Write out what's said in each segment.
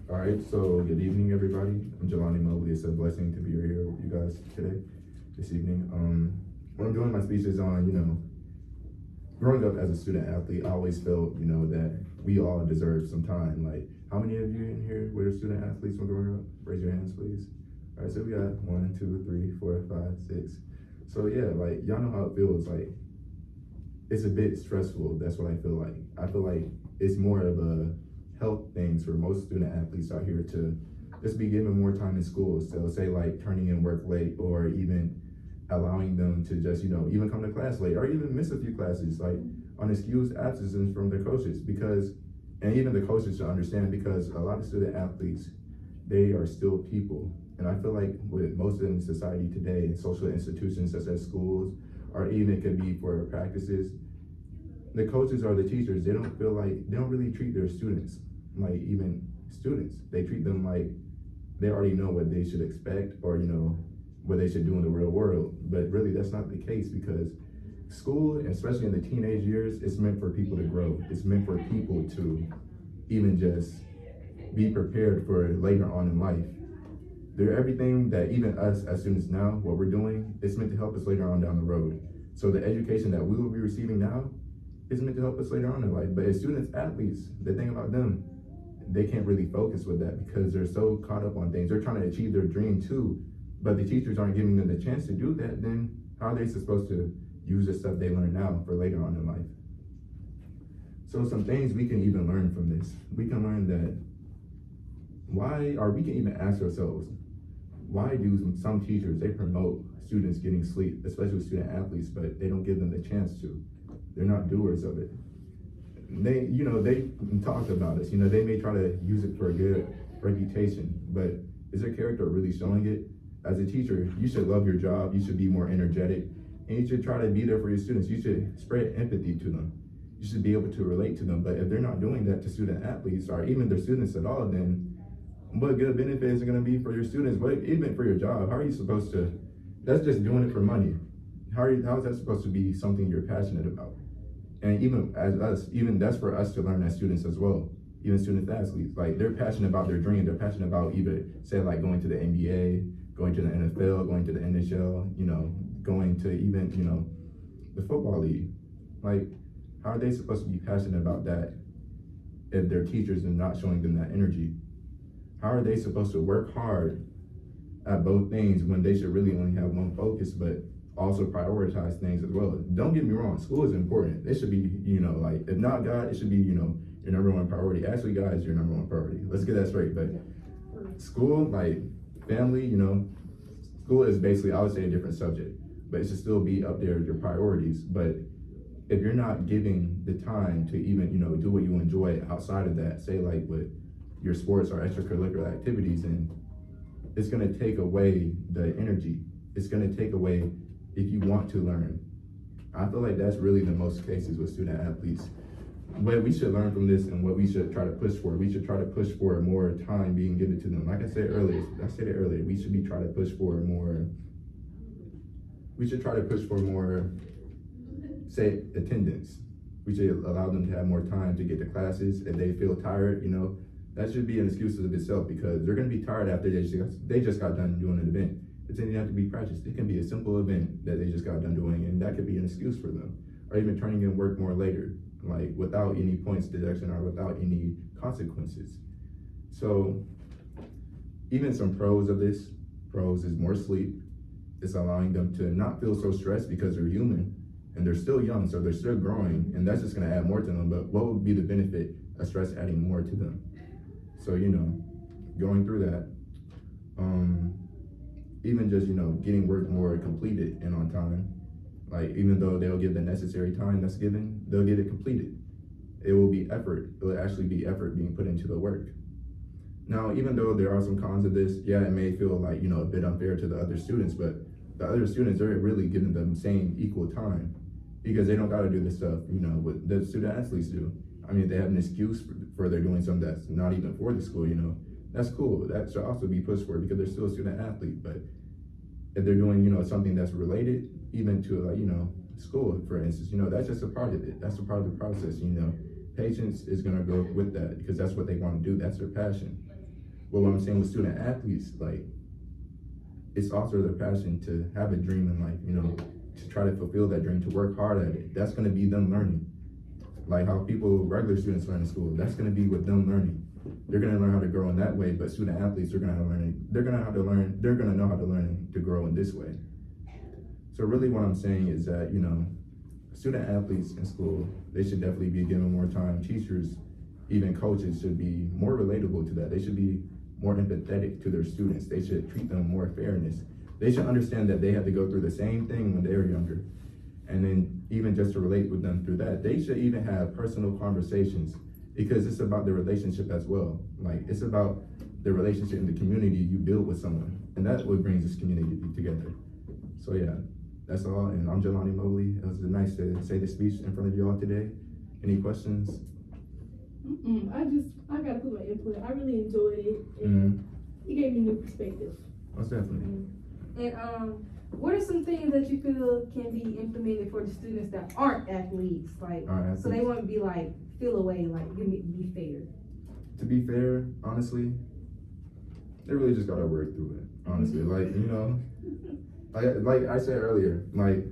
All right, so good evening, everybody. I'm Jelani Mobley. It's a blessing to be here with you guys today, this evening. When I'm doing my speeches on, growing up as a student athlete, I always felt, that we all deserve some time. Like, how many of you in here were student athletes when growing up? Raise your hands, please. All right, so we got 1, 2, 3, 4, 5, 6. So yeah, like, y'all know how it feels. Like, it's a bit stressful. That's what I feel like. I feel like it's more of a health things for most student athletes out here to just be given more time in school. So say like turning in work late, or even allowing them to just, even come to class late, or even miss a few classes, like on excused absences from their coaches, and even the coaches should understand, because a lot of student athletes, they are still people. And I feel like with most of society today, social institutions such as schools, or even it could be for practices, the coaches or the teachers, they don't really treat their students like even students. They treat them like they already know what they should expect, or what they should do in the real world. But really that's not the case, because school, especially in the teenage years, it's meant for people to grow. It's meant for people to even just be prepared for later on in life. They're everything that even us as students now, what we're doing, it's meant to help us later on down the road. So the education that we will be receiving now is meant to help us later on in life. But as students, athletes, the thing about them, they can't really focus with that because they're so caught up on things. They're trying to achieve their dream too, but the teachers aren't giving them the chance to do that. Then how are they supposed to use the stuff they learn now for later on in life? So some things we can even learn from this. We can learn that we can even ask ourselves, why do some teachers, they promote students getting sleep, especially with student athletes, but they don't give them the chance to? They're not doers of it. They talk about us. They may try to use it for a good reputation, but is their character really showing it? As a teacher, you should love your job. You should be more energetic, and you should try to be there for your students. You should spread empathy to them. You should be able to relate to them. But if they're not doing that to student athletes, or even their students at all, then what good benefits are going to be for your students? What even for your job? How are you supposed to? That's just doing it for money. How is that supposed to be something you're passionate about? And even as us, even that's for us to learn as students as well. Even student athletes, like they're passionate about their dream. They're passionate about either say like going to the NBA, going to the NFL, going to the NHL, going to even, the football league. Like, how are they supposed to be passionate about that if their teachers are not showing them that energy? How are they supposed to work hard at both things when they should really only have one focus, but also prioritize things as well? Don't get me wrong, school is important. It should be, if not God, it should be, your number one priority. Actually, God is your number one priority. Let's get that straight. But school, like family, school is basically, I would say, a different subject, but it should still be up there as your priorities. But if you're not giving the time to even, do what you enjoy outside of that, say like with your sports or extracurricular activities, and it's gonna take away the energy. It's gonna take away if you want to learn. I feel like that's really the most cases with student athletes. What we should learn from this and what we should try to push for, we should try to push for more time being given to them. Like I said it earlier, we should be trying to push for more, say, attendance. We should allow them to have more time to get to classes. If they feel tired, that should be an excuse of itself, because they're gonna be tired after they just got done doing an event. It doesn't have to be practice. It can be a simple event that they just got done doing, and that could be an excuse for them. Or even turning in work more later, like without any points deduction or without any consequences. So even some pros of this, is more sleep. It's allowing them to not feel so stressed because they're human and they're still young, so they're still growing, and that's just gonna add more to them. But what would be the benefit of stress adding more to them? So, going through that, even just, getting work more completed and on time. Like, even though they'll give the necessary time that's given, they'll get it completed. It will be effort. It will actually be effort being put into the work. Now, even though there are some cons of this, yeah, it may feel like, a bit unfair to the other students, but the other students are really giving them the same equal time, because they don't gotta do the stuff, what the student athletes do. I mean, they have an excuse for they're doing something that's not even for the school, that's cool. That should also be pushed for, because they're still a student athlete. But if they're doing, something that's related even to school, for instance, that's just a part of it. That's a part of the process, Patience is gonna go with that, because that's what they want to do. That's their passion. But what I'm saying with student athletes, like, it's also their passion to have a dream in life, you know, to try to fulfill that dream, to work hard at it. That's gonna be them learning. Like how regular students learn in school, that's gonna be with them learning. They're gonna learn how to grow in that way, but student athletes are gonna they're gonna know how to learn to grow in this way. So really what I'm saying is that, you know, student athletes in school, they should definitely be given more time. Teachers, even coaches, should be more relatable to that. They should be more empathetic to their students. They should treat them more fairness. They should understand that they had to go through the same thing when they were younger. And then even just to relate with them through that, they should even have personal conversations, because it's about the relationship as well. Like, it's about the relationship in the community you build with someone. And that's what brings this community together. So yeah, that's all. And I'm Jelani Mobley. It was nice to say the speech in front of you all today. Any questions? I gotta put my input. I really enjoyed it, and it gave me new perspective. Most definitely. And what are some things that you feel can be implemented for the students that aren't athletes, like, so they won't be like feel away, like be fair? To be fair, honestly, they really just gotta work through it. Honestly, like, you know, like I said earlier, like,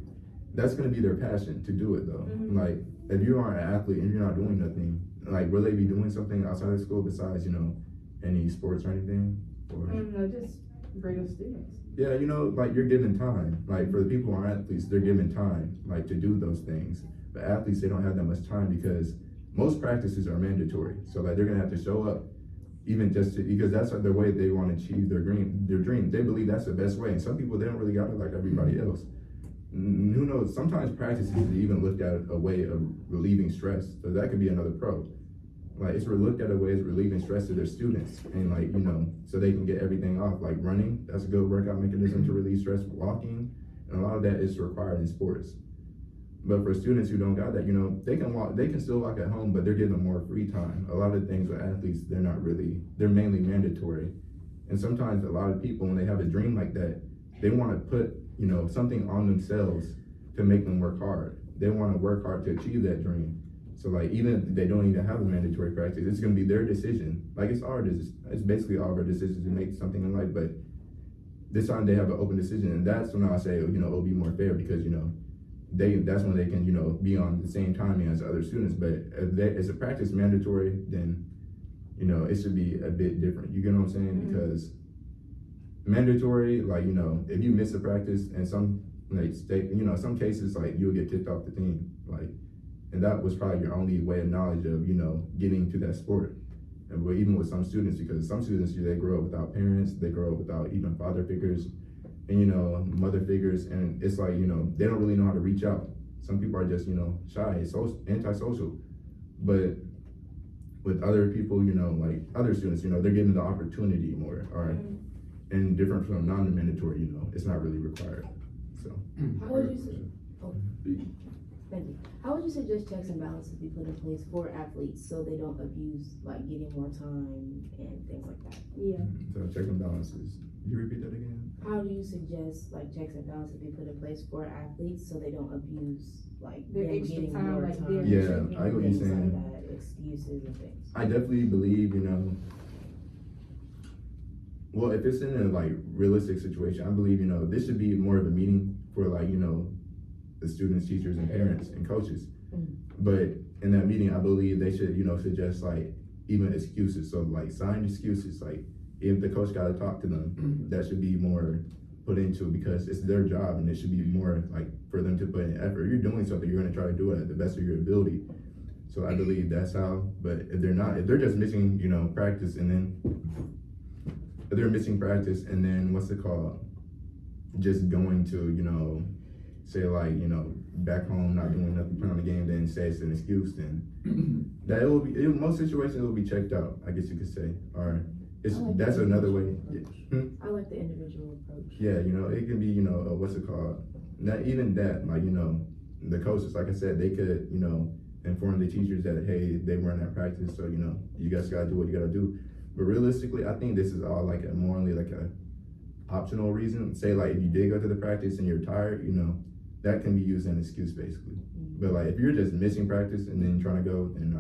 that's gonna be their passion to do it though. Like, if you aren't an athlete and you're not doing nothing, like, will they be doing something outside of school besides, you know, any sports or anything? Or No, just regular students. yeah, you know, like, you're given time. Like, for the people who aren't athletes, they're given time, like, to do those things. But athletes, they don't have that much time because most practices are mandatory. So like, they're gonna have to show up, even just because that's the way they want to achieve their dream. They believe that's the best way. And some people, they don't really got it like everybody else. Who knows? Sometimes practice is even looked at a way of relieving stress. So that could be another pro. Like, it's looked at a way as relieving stress to their students, and like, you know, so they can get everything off. Like running, that's a good workout mechanism to relieve stress. Walking, and a lot of that is required in sports. But for students who don't got that, you know, they can walk, they can still walk at home, but they're given more free time. A lot of things with athletes, they're mainly mandatory. And sometimes a lot of people, when they have a dream like that, they want to put, you know, something on themselves to make them work hard. They want to work hard to achieve that dream. So like, even if they don't even have a mandatory practice, it's going to be their decision. Like, it's basically all of our decisions to make something in life, but this time they have an open decision. And that's when I say, you know, it'll be more fair, because, you know, that's when they can, you know, be on the same timing as other students. But if it's a practice mandatory, then, you know, it should be a bit different. You get what I'm saying? Because mandatory, like, you know, if you miss a practice, and some cases, like, you'll get kicked off the team, like, and that was probably your only way of knowledge of, you know, getting to that sport. And even with some students, because some students, they grow up without parents, they grow up without even father figures, and, you know, mother figures, and it's like, you know, they don't really know how to reach out. Some people are just, you know, shy, antisocial. But with other people, you know, like other students, you know, they're given the opportunity more, all right? And different from non-mandatory, you know, it's not really required. So how would you say, thank you. How would you suggest checks and balances be put in place for athletes so they don't abuse, like, getting more time and things like that? Yeah. So check and balances. Can you repeat that again? How do you suggest, like, checks and balances be put in place for athletes so they don't abuse, like, Their them extra getting time, more like time? their Yeah, I get what you're things saying. like that, excuses and things. I definitely believe, you know, well, if it's in a like realistic situation, I believe, you know, this should be more of a meeting for, like, you know, the students, teachers, and parents and coaches. But in that meeting, I believe they should, you know, suggest like even excuses. So like signed excuses, like if the coach got to talk to them, that should be more put into it, because it's their job, and it should be more like for them to put in effort. You're doing something, you're going to try to do it at the best of your ability. So I believe that's how. But if they're not, if they're just missing, you know, practice, and then if they're missing practice, and then what's it called, just going to, you know, say like, you know, back home not doing nothing, put on the game, then say it's an excuse, then that it will be, in most situations it will be checked out, I guess you could say. Or it's that's another way. I like the individual approach. Yeah, you know, it can be, you know, what's it called? Not even that, like, you know, the coaches, like I said, they could, you know, inform the teachers that, hey, they weren't at practice, so, you know, you guys gotta do what you gotta do. But realistically, I think this is all like a morally like a optional reason. Say like if you did go to the practice and you're tired, you know, that can be used as an excuse basically. But like if you're just missing practice and then trying to go, then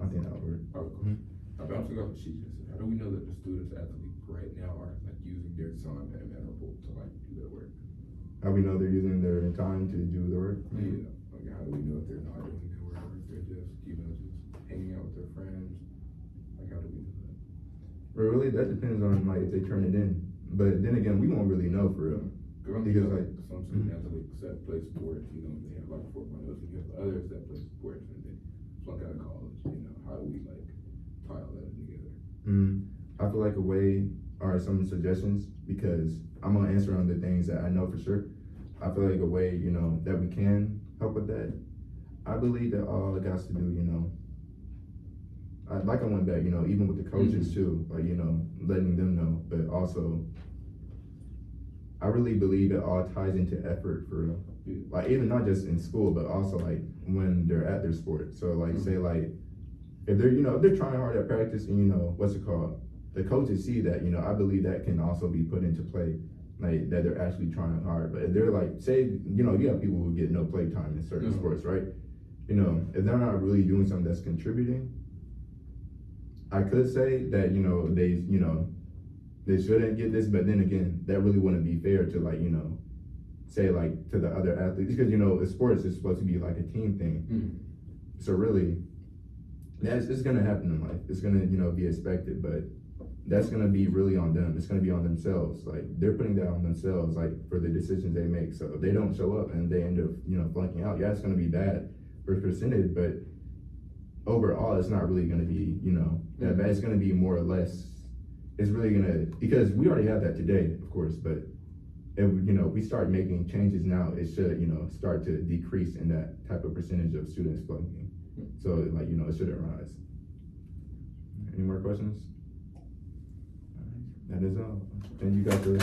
I think that would work. Bouncing off what she just said, how do we know that the students athletes right now are like using their time and mannerable to like do their work? How we know they're using their time to do the work? Yeah, like how do we know if they're not doing their work, or if they're just, just hanging out with their friends? Like how do we know that? Well, really, that depends on like if they turn it in. But then again, we won't really know for real. Because like some student athletes that play sports, they have like 4.0s, and you have others that play sports and they flunk out of college. How do we like tie all that together? I feel like a way are some suggestions, because I'm gonna answer on the things that I know for sure. I feel like a way, that we can help with that. I believe that all it has to do, I went back, even with the coaches too, like, letting them know, but also I really believe it all ties into effort for real. Like even not just in school, but also like when they're at their sport. So like say like if they're if they're trying hard at practice and what's it called, the coaches see that, I believe that can also be put into play, like that they're actually trying hard. But if they're like, say, you have people who get no play time in certain sports, right? If they're not really doing something that's contributing, I could say that, they shouldn't get this, but then again, that really wouldn't be fair to like, say like to the other athletes, because sports is supposed to be like a team thing. So really, it's gonna happen in life. It's gonna, be expected, but that's gonna be really on them. It's gonna be on themselves. Like they're putting that on themselves, like for the decisions they make. So if they don't show up and they end up, flunking out, yeah, it's gonna be bad for percentage, but overall, it's not really gonna be, that bad. It's gonna be more or less. It's really gonna, because we already have that today, of course, but if we start making changes now, it should, start to decrease in that type of percentage of students flunking. So like, it shouldn't rise. Any more questions? All right. That is all. And you got the